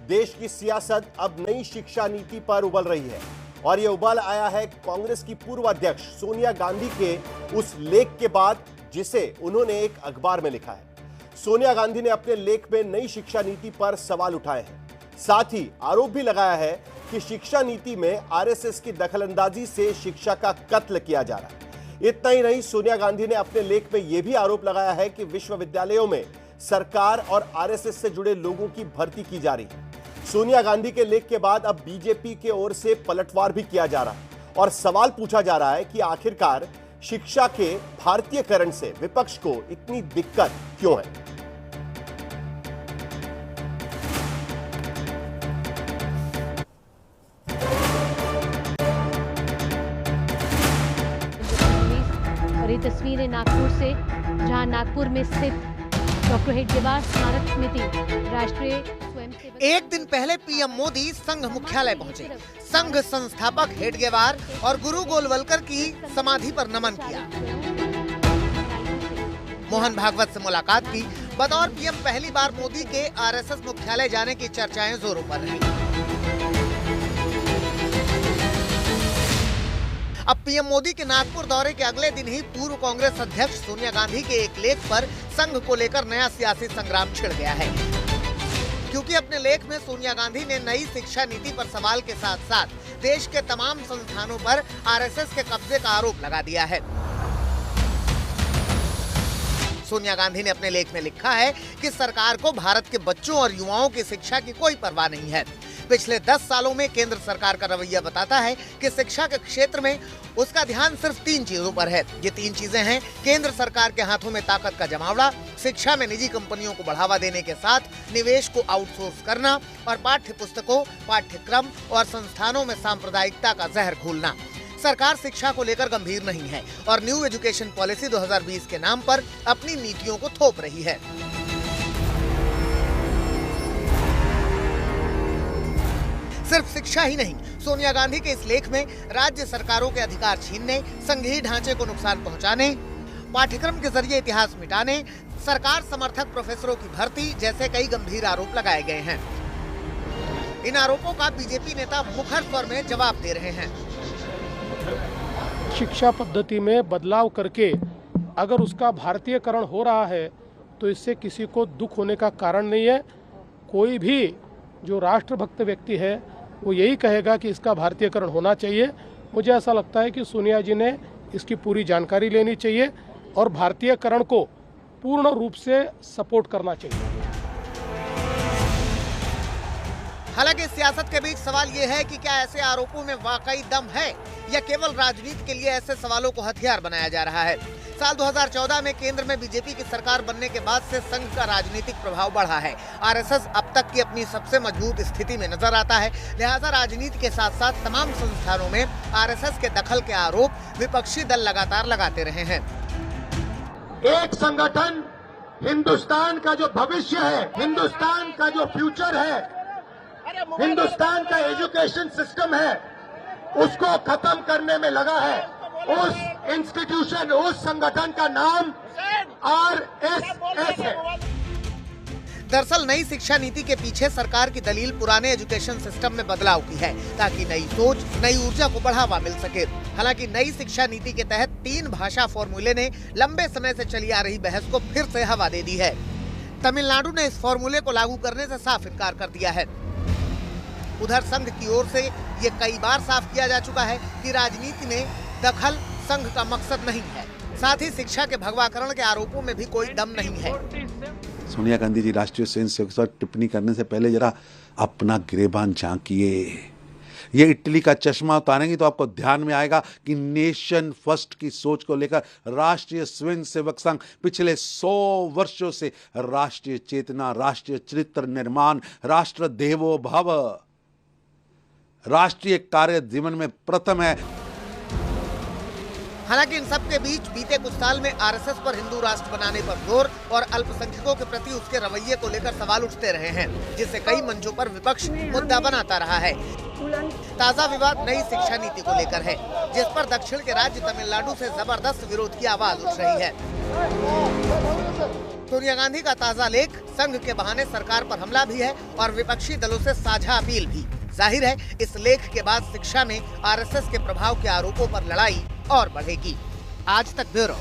देश की सियासत अब नई शिक्षा नीति पर उबल रही है और यह उबाल आया है कांग्रेस की पूर्व अध्यक्ष सोनिया गांधी के उस लेख के बाद जिसे उन्होंने एक अखबार में लिखा है। सोनिया गांधी ने अपने लेख में नई शिक्षा नीति पर सवाल उठाए हैं। साथ ही आरोप भी लगाया है कि शिक्षा नीति में आरएसएस की दखलंदाजी से शिक्षा का कत्ल किया जा रहा है। इतना ही नहीं, सोनिया गांधी ने अपने लेख में यह भी आरोप लगाया है कि विश्वविद्यालयों में सरकार और आरएसएस से जुड़े लोगों की भर्ती की जा रही है। सोनिया गांधी के लेख के बाद अब बीजेपी के ओर से पलटवार भी किया जा रहा है और सवाल पूछा जा रहा है कि आखिरकार शिक्षा के भारतीयकरण से विपक्ष को इतनी दिक्कत क्यों है। बड़ी तस्वीरें नागपुर से, जहां नागपुर में स्थित डॉक्टर हेडगेवार स्मारक समिति राष्ट्रीय स्वयंसेवक। एक दिन पहले पीएम मोदी संघ मुख्यालय पहुंचे। संघ संस्थापक हेडगेवार और गुरु गोलवलकर की समाधि पर नमन किया। मोहन भागवत से मुलाकात की। बतौर पीएम पहली बार मोदी के आरएसएस मुख्यालय जाने की चर्चाएं जोरों पर रही। अब पीएम मोदी के नागपुर दौरे के अगले दिन ही पूर्व कांग्रेस अध्यक्ष सोनिया गांधी के एक लेख पर संघ को लेकर नया सियासी संग्राम छिड़ गया है, क्योंकि अपने लेख में सोनिया गांधी ने नई शिक्षा नीति पर सवाल के साथ साथ देश के तमाम संस्थानों पर आरएसएस के कब्जे का आरोप लगा दिया है। सोनिया गांधी ने अपने लेख में लिखा है कि सरकार को भारत के बच्चों और युवाओं की शिक्षा की कोई परवाह नहीं है। पिछले 10 सालों में केंद्र सरकार का रवैया बताता है कि शिक्षा के क्षेत्र में उसका ध्यान सिर्फ 3 चीजों पर है। ये 3 चीजें हैं: केंद्र सरकार के हाथों में ताकत का जमावड़ा, शिक्षा में निजी कंपनियों को बढ़ावा देने के साथ निवेश को आउटसोर्स करना और पाठ्य पुस्तकों, पाठ्यक्रम और संस्थानों में सांप्रदायिकता का जहर घोलना। सरकार शिक्षा को लेकर गंभीर नहीं है और न्यू एजुकेशन पॉलिसी 2020 के नाम पर अपनी नीतियों को थोप रही है। सिर्फ शिक्षा ही नहीं, सोनिया गांधी के इस लेख में राज्य सरकारों के अधिकार छीनने, संघीय ढांचे को नुकसान पहुंचाने, पाठ्यक्रम के जरिए इतिहास मिटाने, सरकार समर्थक प्रोफेसरों की भर्ती जैसे कई गंभीर आरोप लगाए गए हैं। इन आरोपों का बीजेपी नेता मुखर स्वर में जवाब दे रहे हैं। शिक्षा पद्धति में बदलाव करके अगर उसका भारतीयकरण हो रहा है तो इससे किसी को दुख होने का कारण नहीं है। कोई भी जो राष्ट्रभक्त व्यक्ति है वो यही कहेगा कि इसका भारतीयकरण होना चाहिए। मुझे ऐसा लगता है कि सोनिया जी ने इसकी पूरी जानकारी लेनी चाहिए और भारतीयकरण को पूर्ण रूप से सपोर्ट करना चाहिए। हालांकि सियासत के बीच सवाल ये है कि क्या ऐसे आरोपों में वाकई दम है या केवल राजनीति के लिए ऐसे सवालों को हथियार बनाया जा रहा है। साल 2014 में केंद्र में बीजेपी की सरकार बनने के बाद से संघ का राजनीतिक प्रभाव बढ़ा है। आरएसएस अब तक की अपनी सबसे मजबूत स्थिति में नजर आता है। लिहाजा राजनीति के साथ साथ तमाम संस्थानों में आरएसएस के दखल के आरोप विपक्षी दल लगातार लगाते रहे हैं। एक संगठन हिंदुस्तान का जो भविष्य है, हिंदुस्तान का जो फ्यूचर है, हिंदुस्तान का एजुकेशन सिस्टम है, उसको खत्म करने में लगा है। उस इंस्टीट्यूशन, उस संगठन का नाम आरएसएस है। दरअसल नई शिक्षा नीति के पीछे सरकार की दलील पुराने एजुकेशन सिस्टम में बदलाव की है, ताकि नई सोच, नई ऊर्जा को बढ़ावा मिल सके। हालांकि नई शिक्षा नीति के तहत 3 भाषा फॉर्मूले ने लंबे समय से चली आ रही बहस को फिर से हवा दे दी है। तमिलनाडु ने इस फॉर्मूले को लागू करने से साफ इनकार कर दिया है। उधर संघ की ओर से ये कई बार साफ किया जा चुका है कि राजनीति में दखल संघ का मकसद नहीं है। साथ ही शिक्षा के भगवाकरण के आरोपों में भी कोई दम नहीं है। सोनिया गांधी जी राष्ट्रीय स्वयंसेवक पर टिप्पणी करने से पहले जरा अपना गिरेबान झांकिए। ये इटली का चश्मा उतारेंगे तो आपको ध्यान में आएगा कि नेशन फर्स्ट की सोच को लेकर राष्ट्रीय स्वयंसेवक संघ पिछले 100 वर्षों से राष्ट्रीय चेतना, राष्ट्रीय चरित्र निर्माण, राष्ट्र देवो भव, राष्ट्रीय कार्य जीवन में प्रथम है। हालांकि इन सब के बीच बीते कुछ साल में आरएसएस पर हिंदू राष्ट्र बनाने पर जोर और अल्पसंख्यकों के प्रति उसके रवैये को लेकर सवाल उठते रहे हैं, जिससे कई मंचों पर विपक्ष मुद्दा बनाता रहा है। ताजा विवाद नई शिक्षा नीति को लेकर है, जिस पर दक्षिण के राज्य तमिलनाडु से जबरदस्त विरोध की आवाज उठ रही है। सोनिया गांधी का ताजा लेख संघ के बहाने सरकार पर हमला भी है और विपक्षी दलों से साझा अपील भी। जाहिर है इस लेख के बाद शिक्षा में आरएसएस के प्रभाव के आरोपों पर लड़ाई और बढ़ेगी। आज तक ब्यूरो।